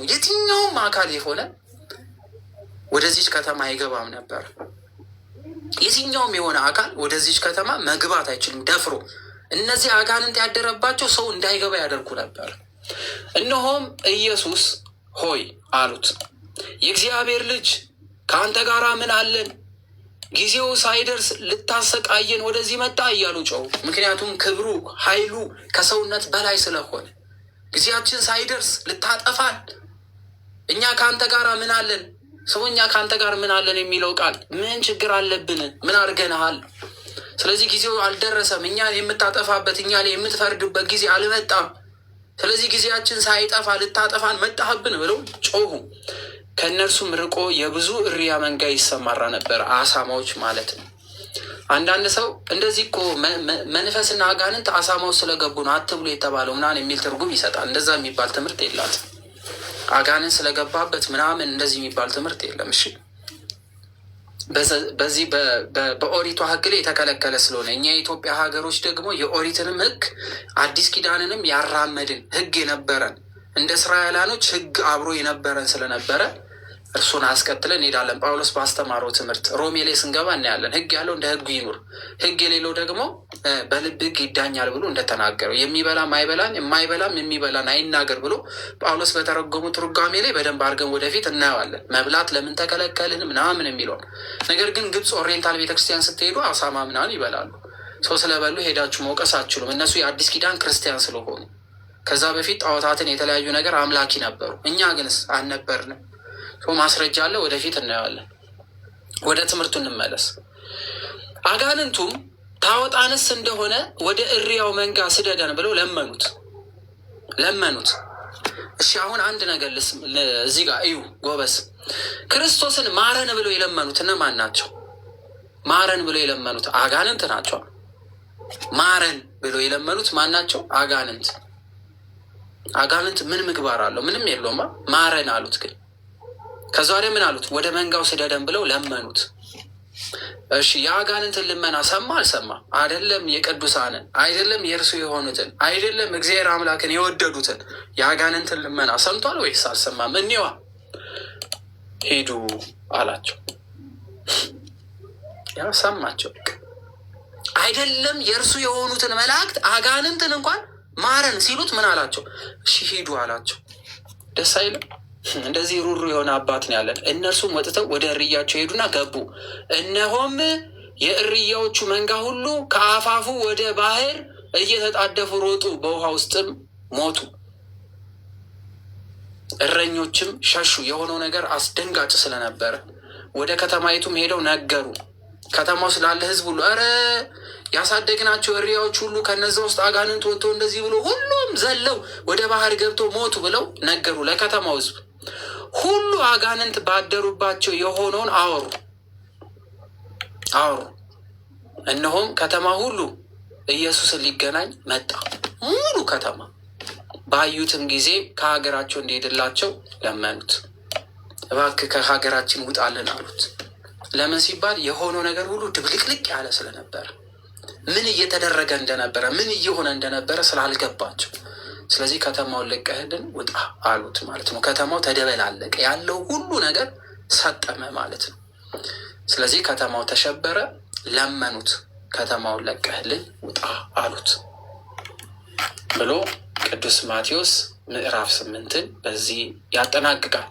S1: የትኛውም አካል የሆነ ወደዚች ከተማ አይገባም ነበር። የትኛውም የሆነ አካል ወደዚች ከተማ መግባት አይችልም ደፍሮ። እነዚህ አጋንንት ያደረባቸው ሰው እንዳይገባ ያደርጉ ነበር። እነሆም ኢየሱስ ሆይ አሉት፣ የእግዚአብሔር ልጅ ከአንተ ጋር ምን አለን? ጊዜው ሳይደርስ ልታሰቃየን ወደዚህ መጣ እያሉ ጮሁ። ምክንያቱም ክብሩ ኃይሉ ከሰውነት በላይ ስለሆነ ጊዜያችን ሳይደርስ ልታጠፋን፣ እኛ ከአንተ ጋር ምን አለን? ሰው እኛ ከአንተ ጋር ምን አለን የሚለው ቃል ምን ችግር አለብን? ምን አድርገንሃል? ስለዚህ ጊዜው አልደረሰም። እኛን የምታጠፋበት፣ እኛ ላይ የምትፈርድበት ጊዜ አልመጣም። ስለዚህ ጊዜያችን ሳይጠፋ ልታጠፋን መጣህብን ብለው ጮሁ። ከእነርሱም ርቆ የብዙ እሪያ መንጋ ይሰማራ ነበር፣ አሳማዎች ማለት ነው። አንዳንድ ሰው እንደዚህ እኮ መንፈስና አጋንንት አሳማዎች ስለገቡ ነው አትብሎ የተባለው ምናምን የሚል ትርጉም ይሰጣል። እንደዛ የሚባል ትምህርት የላትም። አጋንንት ስለገባበት ምናምን እንደዚህ የሚባል ትምህርት የለም። እሺ፣ በዚህ በኦሪቷ ሕግ ላይ የተከለከለ ስለሆነ እኛ የኢትዮጵያ ሀገሮች ደግሞ የኦሪትንም ሕግ አዲስ ኪዳንንም ያራመድን ሕግ የነበረን እንደ እስራኤላኖች ሕግ አብሮ የነበረን ስለነበረ እርሱን አስከትለን እንሄዳለን። ጳውሎስ ባስተማረው ትምህርት ሮሜ ላይ ስንገባ እናያለን። ሕግ ያለው እንደ ሕጉ ይኑር፣ ሕግ የሌለው ደግሞ በልብ ሕግ ይዳኛል ብሎ እንደተናገረው የሚበላም አይበላን የማይበላም የሚበላን አይናገር ብሎ ጳውሎስ በተረጎሙ ትርጓሜ ላይ በደንብ አድርገን ወደፊት እናየዋለን። መብላት ለምን ተከለከልን ምናምን የሚለውን ነገር ግን ግብፅ ኦሪየንታል ቤተክርስቲያን ስትሄዱ አሳማ ምናምን ይበላሉ። ሰው ስለበሉ ሄዳችሁ መውቀስ አትችሉም። እነሱ የአዲስ ኪዳን ክርስቲያን ስለሆኑ ከዛ በፊት ጣዖታትን የተለያዩ ነገር አምላኪ ነበሩ። እኛ ግንስ አልነበርንም። ማስረጃ አለ፣ ወደፊት እናየዋለን። ወደ ትምህርቱ እንመለስ። አጋንንቱም ታወጣንስ እንደሆነ ወደ እሪያው መንጋ ስደደን ብለው ለመኑት። እሺ አሁን አንድ ነገር እዚህ ጋር እዩ ጎበስ። ክርስቶስን ማረን ብለው የለመኑት እነማን ናቸው? ማረን ብለው የለመኑት አጋንንት ናቸው። ማረን ብለው የለመኑት ማን ናቸው? አጋንንት። አጋንንት ምን ምግባር አለው? ምንም የለውማ። ማረን አሉት ግን ከዛ ወዲያ ምን አሉት? ወደ መንጋው ስደደን ብለው ለመኑት። እሺ የአጋንንትን ልመና ሰማ አልሰማ? አይደለም የቅዱሳንን አይደለም የእርሱ የሆኑትን አይደለም እግዚአብሔር አምላክን የወደዱትን የአጋንንትን ልመና ሰምቷል ወይስ አልሰማም? እኒዋ ሄዱ አላቸው። ያ ሰማቸው። አይደለም የእርሱ የሆኑትን መላእክት አጋንንትን እንኳን ማረን ሲሉት ምን አላቸው? እሺ ሂዱ አላቸው። ደስ አይልም? እንደዚህ ሩሩ የሆነ አባት ነው ያለን። እነርሱም ወጥተው ወደ እርያቸው ሄዱና ገቡ። እነሆም የእርያዎቹ መንጋ ሁሉ ከአፋፉ ወደ ባህር እየተጣደፉ ሮጡ፣ በውሃ ውስጥም ሞቱ። እረኞችም ሸሹ። የሆነው ነገር አስደንጋጭ ስለነበረ ወደ ከተማይቱም ሄደው ነገሩ። ከተማው ስላለ ሕዝብ ሁሉ ኧረ ያሳደግናቸው እሪያዎች ሁሉ ከነዛ ውስጥ አጋንንት ወጥቶ እንደዚህ ብሎ ሁሉም ዘለው ወደ ባህር ገብቶ ሞቱ ብለው ነገሩ ለከተማው ሕዝብ ሁሉ። አጋንንት ባደሩባቸው የሆነውን አወሩ። እነሆም ከተማ ሁሉ ኢየሱስን ሊገናኝ መጣ። ሙሉ ከተማ ባዩትም ጊዜ ከሀገራቸው እንዲሄድላቸው ለመኑት። እባክህ ከሀገራችን ውጣልን አሉት። ለምን ሲባል የሆነው ነገር ሁሉ ድብልቅልቅ ያለ ስለነበር ምን እየተደረገ እንደነበረ ምን እየሆነ እንደነበረ ስላልገባቸው፣ ስለዚህ ከተማውን ለቀህልን ውጣ አሉት ማለት ነው። ከተማው ተደበላለቀ፣ ያለው ሁሉ ነገር ሰጠመ ማለት ነው። ስለዚህ ከተማው ተሸበረ፣ ለመኑት፣ ከተማውን ለቀህልን ውጣ አሉት ብሎ ቅዱስ ማቴዎስ ምዕራፍ 8 በዚህ ያጠናቅቃል።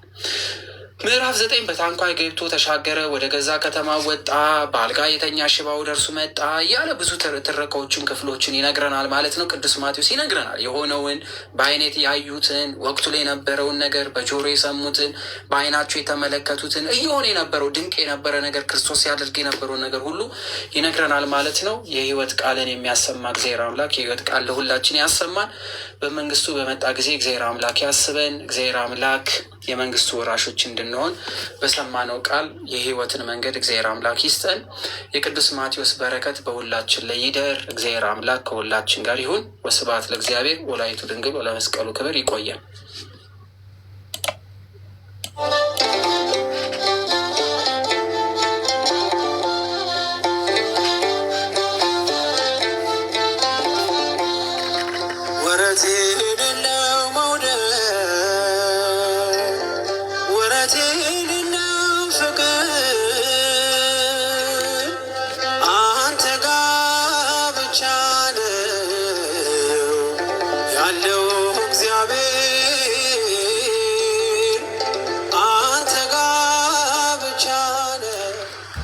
S1: ምዕራፍ 9 በታንኳ ገብቶ ተሻገረ፣ ወደ ገዛ ከተማ ወጣ፣ በአልጋ የተኛ ሽባ ወደ እርሱ መጣ እያለ ብዙ ትረካዎችን ክፍሎችን ይነግረናል ማለት ነው። ቅዱስ ማቴዎስ ይነግረናል የሆነውን፣ በዓይነት ያዩትን፣ ወቅቱ ላይ የነበረውን ነገር፣ በጆሮ የሰሙትን፣ በዓይናቸው የተመለከቱትን፣ እየሆነ የነበረው ድንቅ የነበረ ነገር፣ ክርስቶስ ያደርግ የነበረውን ነገር ሁሉ ይነግረናል ማለት ነው። የሕይወት ቃልን የሚያሰማ እግዚአብሔር አምላክ የሕይወት ቃል ለሁላችን ያሰማን። በመንግስቱ በመጣ ጊዜ እግዚአብሔር አምላክ ያስበን። እግዚአብሔር አምላክ የመንግስቱ ወራሾች እንድንሆን በሰማነው ቃል የሕይወትን መንገድ እግዚአብሔር አምላክ ይስጠን። የቅዱስ ማቴዎስ በረከት በሁላችን ላይ ይደር። እግዚአብሔር አምላክ ከሁላችን ጋር ይሁን። ወስብሐት ለእግዚአብሔር ወላዲቱ ድንግል ወለመስቀሉ ክብር። ይቆየን።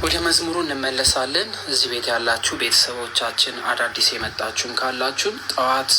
S1: ወደ መዝሙሩ እንመለሳለን። እዚህ ቤት ያላችሁ ቤተሰቦቻችን አዳዲስ የመጣችሁም ካላችሁም ጠዋት